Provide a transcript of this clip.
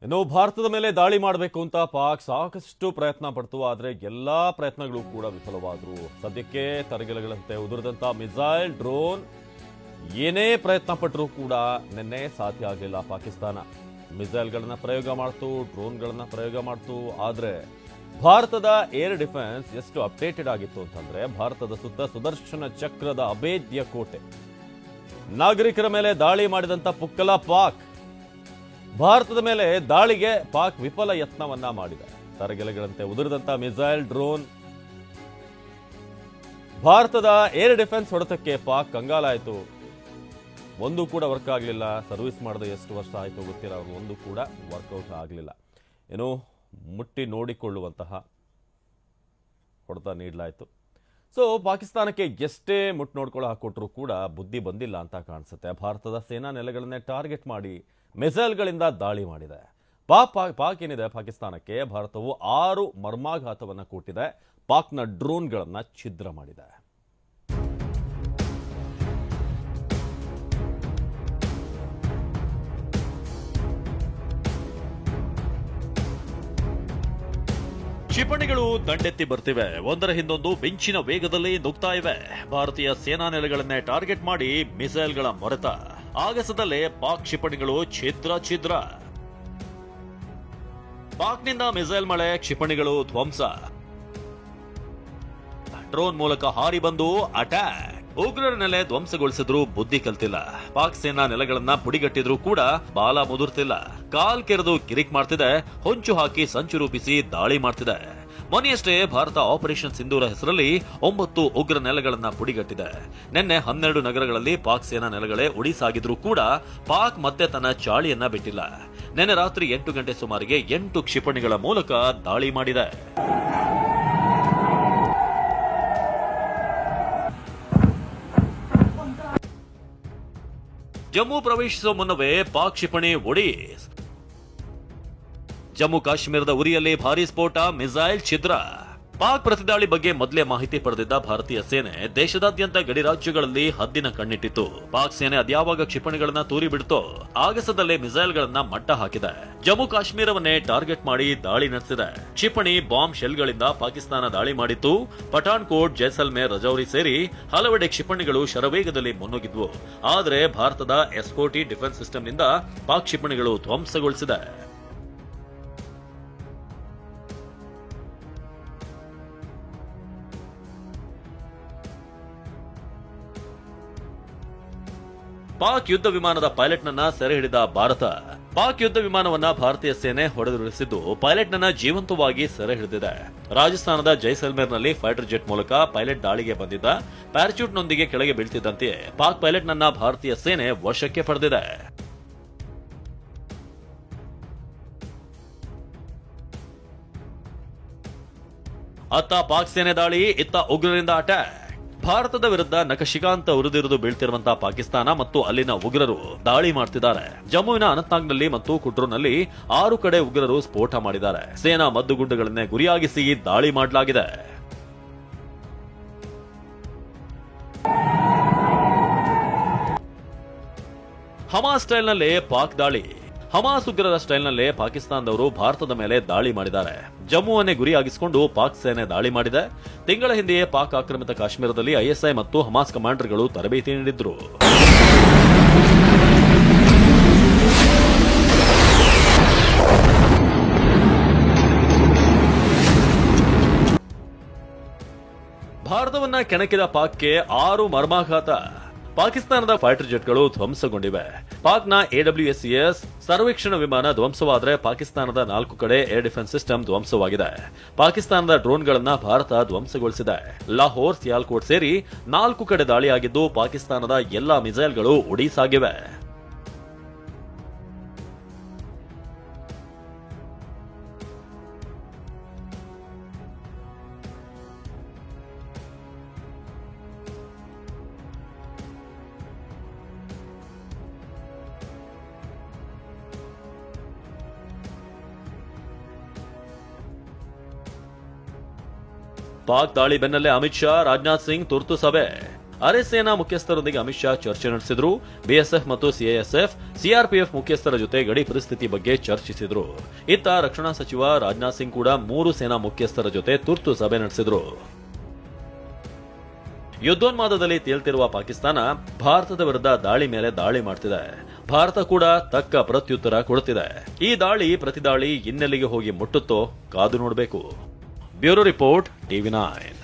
ಇನ್ನು ಭಾರತದ ಮೇಲೆ ದಾಳಿ ಮಾಡಬೇಕು ಅಂತ ಪಾಕ್ ಸಾಕಷ್ಟು ಪ್ರಯತ್ನ ಪಡ್ತು. ಆದರೆ ಎಲ್ಲಾ ಪ್ರಯತ್ನಗಳು ಕೂಡ ವಿಫಲವಾದ್ರು. ಸದ್ಯಕ್ಕೆ ತರಗೆಲೆಗಳಂತೆ ಉದುರಿದಂತ ಮಿಸೈಲ್, ಡ್ರೋನ್ ಏನೇ ಪ್ರಯತ್ನ ಪಟ್ಟರೂ ಕೂಡ ನಿನ್ನೆ ಸಾಧ್ಯ ಆಗಲಿಲ್ಲ. ಪಾಕಿಸ್ತಾನ ಮಿಸೈಲ್ಗಳನ್ನ ಪ್ರಯೋಗ ಮಾಡ್ತು, ಡ್ರೋನ್ಗಳನ್ನ ಪ್ರಯೋಗ ಮಾಡ್ತು. ಆದರೆ ಭಾರತದ ಏರ್ ಡಿಫೆನ್ಸ್ ಎಷ್ಟು ಅಪ್ಡೇಟೆಡ್ ಆಗಿತ್ತು ಅಂತಂದ್ರೆ, ಭಾರತದ ಸುತ್ತ ಸುದರ್ಶನ ಚಕ್ರದ ಅಭೇದ್ಯ ಕೋಟೆ, ನಾಗರಿಕರ ಮೇಲೆ ದಾಳಿ ಮಾಡಿದಂತ ಪುಕ್ಕಲ ಪಾಕ್. ಭಾರತದ ಮೇಲೆ ದಾಳಿಗೆ ಪಾಕ್ ವಿಫಲ ಯತ್ನವನ್ನ ಮಾಡಿದೆ. ತರಗೆಲೆಗಳಂತೆ ಉದುರಿದಂತ ಮಿಸೈಲ್, ಡ್ರೋನ್, ಭಾರತದ ಏರ್ ಡಿಫೆನ್ಸ್ ಹೊಡೆತಕ್ಕೆ ಪಾಕ್ ಕಂಗಾಲಾಯಿತು. ಒಂದು ಕೂಡ ವರ್ಕ್ ಆಗಲಿಲ್ಲ. ಸರ್ವಿಸ್ ಮಾಡದೆ ಎಷ್ಟು ವರ್ಷ ಆಯಿತು ಗೊತ್ತಿಲ್ಲ, ಅವ್ರಿಗೆ ಒಂದು ಕೂಡ ವರ್ಕೌಟ್ ಆಗಲಿಲ್ಲ. ಏನೋ ಮುಟ್ಟಿ ನೋಡಿಕೊಳ್ಳುವಂತಹ ಹೊಡೆತ ನೀಡಲಾಯಿತು. ಸೊ ಪಾಕಿಸ್ತಾನಕ್ಕೆ ಎಷ್ಟೇ ಮುಟ್ಟು ನೋಡ್ಕೊಳ್ಳೋ ಹಾಕೊಟ್ರು ಕೂಡ ಬುದ್ಧಿ ಬಂದಿಲ್ಲ ಅಂತ ಕಾಣಿಸುತ್ತೆ. ಭಾರತದ ಸೇನಾ ನೆಲೆಗಳನ್ನೇ ಟಾರ್ಗೆಟ್ ಮಾಡಿ ಮಿಸೈಲ್ಗಳಿಂದ ದಾಳಿ ಮಾಡಿದೆ. ಪಾಕ್ ಏನಿದೆ, ಪಾಕಿಸ್ತಾನಕ್ಕೆ ಭಾರತವು 6 ಮರ್ಮಾಘಾತವನ್ನು ಕೊಟ್ಟಿದೆ. ಪಾಕ್ನ ಡ್ರೋನ್ಗಳನ್ನ ಛಿದ್ರ ಮಾಡಿದೆ. ಕ್ಷಿಪಣಿಗಳು ದಂಡೆತ್ತಿ ಬರ್ತಿವೆ. ಒಂದರ ಹಿಂದೊಂದು ಮಿಂಚಿನ ವೇಗದಲ್ಲಿ ನುಗ್ತಾ ಇವೆ. ಭಾರತೀಯ ಸೇನಾ ನೆಲೆಗಳನ್ನೇ ಟಾರ್ಗೆಟ್ ಮಾಡಿ ಮಿಸೈಲ್ಗಳ ಮೊರೆತ. ಆಗಸದಲ್ಲೇ ಪಾಕ್ ಕ್ಷಿಪಣಿಗಳು ಛಿದ್ರ. ಪಾಕ್ನಿಂದ ಮಿಸೈಲ್ ಮಳೆ, ಕ್ಷಿಪಣಿಗಳು ಧ್ವಂಸ. ಡ್ರೋನ್ ಮೂಲಕ ಹಾರಿ ಬಂದು ಅಟ್ಯಾಕ್. ಉಗ್ರರ ನೆಲೆ ಧ್ವಂಸಗೊಳಿಸಿದ್ರು ಬುದ್ಧಿ ಕಲ್ತಿಲ್ಲ. ಪಾಕ್ ಸೇನಾ ನೆಲೆಗಳನ್ನ ಪುಡಿಗಟ್ಟಿದ್ರು ಕೂಡ ಬಾಲ ಮುದುರ್ತಿಲ್ಲ. ಕಾಲ್ ಕೆರೆದು ಕಿರಿಕ್ ಮಾಡ್ತಿದೆ. ಹೊಂಚು ಹಾಕಿ ಸಂಚು ರೂಪಿಸಿ ದಾಳಿ ಮಾಡ್ತಿದೆ. ಮೊನ್ನೆಯಷ್ಟೇ ಭಾರತ ಆಪರೇಷನ್ ಸಿಂಧೂರ ಹೆಸರಲ್ಲಿ 9 ಉಗ್ರ ನೆಲೆಗಳನ್ನ ಪುಡಿಗಟ್ಟಿದೆ. ನಿನ್ನೆ 12 ನಗರಗಳಲ್ಲಿ ಪಾಕ್ ಸೇನಾ ನೆಲೆಗಳೇ ಉಡಿಸಾಗಿದ್ರು ಕೂಡ ಪಾಕ್ ಮತ್ತೆ ತನ್ನ ಚಾಳಿಯನ್ನ ಬಿಟ್ಟಿಲ್ಲ. ನಿನ್ನೆ ರಾತ್ರಿ 8 ಗಂಟೆ ಸುಮಾರಿಗೆ 8 ಕ್ಷಿಪಣಿಗಳ ಮೂಲಕ ದಾಳಿ ಮಾಡಿದೆ. ಜಮ್ಮು ಪ್ರವೇಶಿಸುವ ಮುನ್ನವೇ ಪಾಕ್ ಕ್ಷಿಪಣಿ ಒಡಿಸ್. ಜಮ್ಮು ಕಾಶ್ಮೀರದ ಉರಿಯಲ್ಲಿ ಭಾರೀ ಸ್ಫೋಟ, ಮಿಸೈಲ್ ಛಿದ್ರ. ಪಾಕ್ ಪ್ರತಿದಾಳಿ ಬಗ್ಗೆ ಮೊದಲೇ ಮಾಹಿತಿ ಪಡೆದಿದ್ದ ಭಾರತೀಯ ಸೇನೆ ದೇಶದಾದ್ಯಂತ ಗಡಿ ರಾಜ್ಯಗಳಲ್ಲಿ ಹದ್ದಿನ ಕಣ್ಣಿಟ್ಟಿತ್ತು. ಪಾಕ್ ಸೇನೆ ಅದ್ಯಾವಾಗ ಕ್ಷಿಪಣಿಗಳನ್ನ ತೂರಿ ಬಿಡ್ತೋ ಆಗಸದಲ್ಲೇ ಮಿಸೈಲ್ಗಳನ್ನ ಮಟ್ಟ ಹಾಕಿದೆ. ಜಮ್ಮು ಕಾಶ್ಮೀರವನ್ನೇ ಟಾರ್ಗೆಟ್ ಮಾಡಿ ದಾಳಿ ನಡೆಸಿದೆ. ಕ್ಷಿಪಣಿ, ಬಾಂಬ್, ಶೆಲ್ಗಳಿಂದ ಪಾಕಿಸ್ತಾನ ದಾಳಿ ಮಾಡಿತ್ತು. ಪಠಾಣ್ಕೋಟ್, ಜೈಸಲ್ಮೇರ್, ರಜೌರಿ ಸೇರಿ ಹಲವೆಡೆ ಕ್ಷಿಪಣಿಗಳು ಶರವೇಗದಲ್ಲಿ ಮುನ್ನುಗ್ಗಿದ್ವು. ಆದರೆ ಭಾರತದ S-40 ಡಿಫೆನ್ಸ್ ಸಿಸ್ಟಂನಿಂದ ಪಾಕ್ ಕ್ಷಿಪಣಿಗಳು ಧ್ವಂಸಗೊಳಿಸಿದೆ. ಪಾಕ್ ಯುದ್ಧ ವಿಮಾನದ ಪೈಲಟ್ನನ್ನ ಸೆರೆ ಹಿಡಿದ ಭಾರತ. ಪಾಕ್ ಯುದ್ಧ ವಿಮಾನವನ್ನ ಭಾರತೀಯ ಸೇನೆ ಹೊಡೆದುರುಳಿಸಿದ್ದು ಪೈಲಟ್ನನ್ನ ಜೀವಂತವಾಗಿ ಸೆರೆ ಹಿಡಿದಿದೆ. ರಾಜಸ್ಥಾನದ ಜೈಸಲ್ಮೇರ್ನಲ್ಲಿ ಫೈಟರ್ ಜೆಟ್ ಮೂಲಕ ಪೈಲಟ್ ದಾಳಿಗೆ ಬಂದಿದ್ದ. ಪ್ಯಾರಾಚೂಟ್ನೊಂದಿಗೆ ಕೆಳಗೆ ಬೀಳ್ತಿದ್ದಂತೆಯೇ ಪಾಕ್ ಪೈಲಟ್ನನ್ನ ಭಾರತೀಯ ಸೇನೆ ವಶಕ್ಕೆ ಪಡೆದಿದೆ. ಅತ್ತ ಪಾಕ್ ಸೇನೆ ದಾಳಿ, ಇತ್ತ ಉಗ್ರರಿಂದ ಅಟ್ಯಾಕ್. ಭಾರತದ ವಿರುದ್ಧ ನಖಶಿಕಾಂತ ಉರಿದಿರಿದು ಬೀಳ್ತಿರುವಂತಹ ಪಾಕಿಸ್ತಾನ ಮತ್ತು ಅಲ್ಲಿನ ಉಗ್ರರು ದಾಳಿ ಮಾಡ್ತಿದ್ದಾರೆ. ಜಮ್ಮುವಿನ ಅನಂತ್ನಾಗ್ನಲ್ಲಿ ಮತ್ತು ಕುಟ್ರೂನಲ್ಲಿ 6 ಕಡೆ ಉಗ್ರರು ಸ್ಫೋಟ ಮಾಡಿದ್ದಾರೆ. ಸೇನಾ ಮದ್ದುಗುಂಡುಗಳನ್ನೇ ಗುರಿಯಾಗಿಸಿ ದಾಳಿ ಮಾಡಲಾಗಿದೆ. ಹಮಾಸ್ ಸ್ಟೈಲ್ನಲ್ಲೇ ಪಾಕ್ ದಾಳಿ. ಹಮಾಸ್ ಉಗ್ರರ ಸ್ಟೈಲ್ನಲ್ಲೇ ಪಾಕಿಸ್ತಾನದವರು ಭಾರತದ ಮೇಲೆ ದಾಳಿ ಮಾಡಿದ್ದಾರೆ. ಜಮ್ಮುವನ್ನೇ ಗುರಿಯಾಗಿಸಿಕೊಂಡು ಪಾಕ್ ಸೇನೆ ದಾಳಿ ಮಾಡಿದೆ. ತಿಂಗಳ ಹಿಂದೆಯೇ ಪಾಕ್ ಆಕ್ರಮಿತ ಕಾಶ್ಮೀರದಲ್ಲಿ ISI ಮತ್ತು ಹಮಾಸ್ ಕಮಾಂಡರ್ಗಳು ತರಬೇತಿ ನೀಡಿದ್ರು. ಭಾರತವನ್ನ ಕೆಣಕಿದ ಪಾಕ್ಗೆ 6 ಮರ್ಮಾಘಾತ. ಪಾಕಿಸ್ತಾನದ ಫೈಟರ್ ಜೆಟ್ಗಳು ಧ್ವಂಸಗೊಂಡಿವೆ. ಪಾಕ್ನ AWSCS ಸರ್ವೇಕ್ಷಣ ವಿಮಾನ ಧ್ವಂಸವಾದರೆ ಪಾಕಿಸ್ತಾನದ 4 ಕಡೆ ಏರ್ ಡಿಫೆನ್ಸ್ ಸಿಸ್ಟಮ್ ಧ್ವಂಸವಾಗಿದೆ. ಪಾಕಿಸ್ತಾನದ ಡ್ರೋನ್ಗಳನ್ನ ಭಾರತ ಧ್ವಂಸಗೊಳಿಸಿದೆ. ಲಾಹೋರ್, ಸಿಯಾಲ್ಕೋಟ್ ಸೇರಿ 4 ಕಡೆ ದಾಳಿಯಾಗಿದ್ದು ಪಾಕಿಸ್ತಾನದ ಎಲ್ಲಾ ಮಿಸೈಲ್ಗಳು ಒಡಿಸಾಗಿವೆ. ಪಾಕ್ ದಾಳಿ ಬೆನ್ನಲ್ಲೇ ಅಮಿತ್ ಶಾ, ರಾಜನಾಥ್ ಸಿಂಗ್ ತುರ್ತು ಸಭೆ. ಅರೆ ಸೇನಾ ಮುಖ್ಯಸ್ಥರೊಂದಿಗೆ ಅಮಿತ್ ಶಾ ಚರ್ಚೆ ನಡೆಸಿದ್ರು. ಬಿಎಸ್ಎಫ್ ಮತ್ತು ಸಿಐಎಸ್ಎಫ್, ಸಿಆರ್ಪಿಎಫ್ ಮುಖ್ಯಸ್ಥರ ಜೊತೆ ಗಡಿ ಪರಿಸ್ಥಿತಿ ಬಗ್ಗೆ ಚರ್ಚಿಸಿದ್ರು. ಇತ್ತ ರಕ್ಷಣಾ ಸಚಿವ ರಾಜನಾಥ್ ಸಿಂಗ್ ಕೂಡ 3 ಸೇನಾ ಮುಖ್ಯಸ್ಥರ ಜೊತೆ ತುರ್ತು ಸಭೆ ನಡೆಸಿದ್ರು. ಯುದ್ಧೋನ್ಮಾದದಲ್ಲಿ ತೇಲ್ತಿರುವ ಪಾಕಿಸ್ತಾನ ಭಾರತದ ವಿರುದ್ಧ ದಾಳಿ ಮೇಲೆ ದಾಳಿ ಮಾಡ್ತಿದೆ. ಭಾರತ ಕೂಡ ತಕ್ಕ ಪ್ರತ್ಯುತ್ತರ ಕೊಡುತ್ತಿದೆ. ಈ ದಾಳಿ ಪ್ರತಿದಾಳಿ ಇನ್ನೆಲ್ಲಿಗೆ ಹೋಗಿ ಮುಟ್ಟುತ್ತೋ ಕಾದು ನೋಡಬೇಕು. Bureau report, TV9.